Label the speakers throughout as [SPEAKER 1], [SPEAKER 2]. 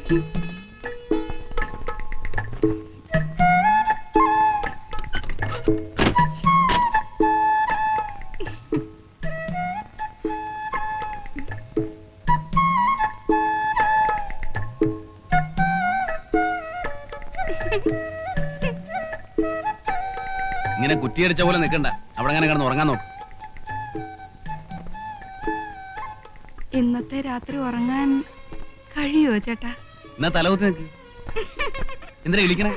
[SPEAKER 1] ഇങ്ങനെ കുറ്റിയടിച്ച പോലെ നിൽക്കണ്ട, അവിടെ അങ്ങനെ കിടന്ന് ഉറങ്ങാൻ നോക്ക്.
[SPEAKER 2] ഇന്നത്തെ രാത്രി ഉറങ്ങാൻ കഴിയോ ചേട്ടാ?
[SPEAKER 1] എന്നാ തലകുത്തി നിൽക്ക്. എന്തിനാ വിളിക്കണേ?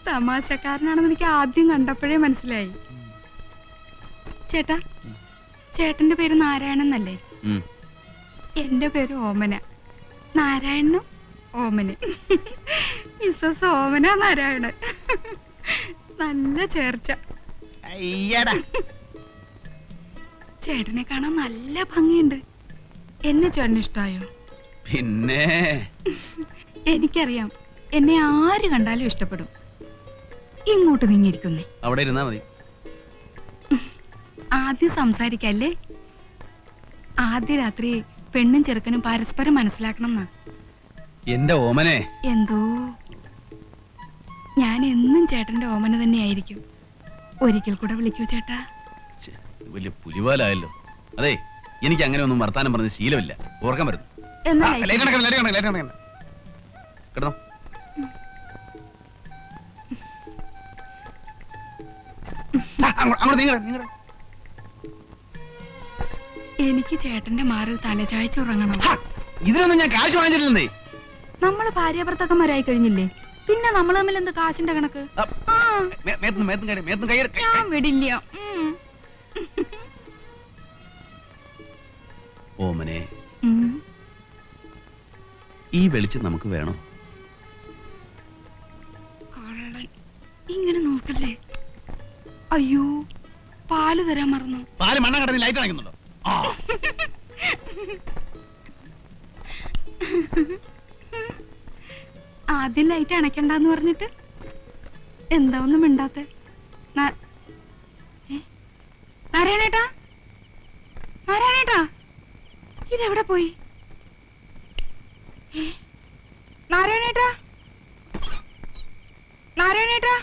[SPEAKER 2] തമാശക്കാരനാണെന്ന് എനിക്ക് ആദ്യം കണ്ടപ്പോഴേ മനസ്സിലായി. ചേട്ടാ, ചേട്ടന്റെ പേര് നാരായണൻ എന്നല്ലേ? എന്റെ പേര് ഓമന. നാരായണനും ഓമന്. മിസ്സസ് ഓമന നാരായണൻ. നല്ല ചേർച്ച. ചേട്ടനെ കാണാൻ നല്ല ഭംഗിയുണ്ട്. എന്നെ ചേട്ടന് ഇഷ്ടായോ?
[SPEAKER 1] പിന്നെ
[SPEAKER 2] എനിക്കറിയാം, എന്നെ ആര് കണ്ടാലും ഇഷ്ടപ്പെടും. ഇങ്ങോട്ട് നീങ്ങിയിരിക്കുന്നേ.
[SPEAKER 1] അവിടെ ഇരുന്നാ മതി.
[SPEAKER 2] ആദ്യം സംസാരിക്കല്ലേ? ആദ്യ രാത്രി പെണ്ണും ചെറുക്കനും പരസ്പരം മനസ്സിലാക്കണം എന്നാ.
[SPEAKER 1] എന്റെ ഓമനെ.
[SPEAKER 2] എന്തോ, ഞാൻ എന്നും ചേട്ടന്റെ ഓമന തന്നെയായിരിക്കും. ഒരിക്കൽ കൂടെ വിളിക്കൂ ചേട്ടാ.
[SPEAKER 1] വലിയ പുലിവാലായല്ലോ. അതെ, എനിക്ക് അങ്ങനെ ഒന്നും വർത്താനം പറഞ്ഞ ശീലമില്ല. ഓർക്കാൻ വരുന്നു. കിടന്നോ.
[SPEAKER 2] എനിക്ക് ചേട്ടന്റെ മാറിൽ തലചായ്ച്ചുറങ്ങണം.
[SPEAKER 1] ഇതിനൊന്നും ഞാൻ കാശ് വാങ്ങിച്ചിട്ടില്ലേ.
[SPEAKER 2] നമ്മള് ഭാര്യാഭർത്താക്കന്മാരായി കഴിഞ്ഞില്ലേ, പിന്നെ നമ്മൾ തമ്മിൽ എന്ത് കാശിന്റെ കണക്ക്? ഞാൻ വിടില്ല.
[SPEAKER 1] ഓമനെ, ഈ വെളിച്ചം നമുക്ക് വേണം.
[SPEAKER 2] ഇങ്ങനെ നോക്കല്ലേ. അയ്യോ, പാല് തരാൻ മറന്നു.
[SPEAKER 1] പാല് മണ്ണ കടന്ന് ലൈറ്റ് അണയ്ക്കുന്നുണ്ടോ?
[SPEAKER 2] ആദ്യം ലൈറ്റ് അണയ്ക്കണ്ടെന്ന് പറഞ്ഞിട്ട് എന്താ ഒന്നും മിണ്ടാത്തെ? നാരായണേട്ടാ, നാരായണേട്ടാ, ഇതെവിടെ പോയി? നാരായണേട്ടാ, നാരായണേട്ടാ.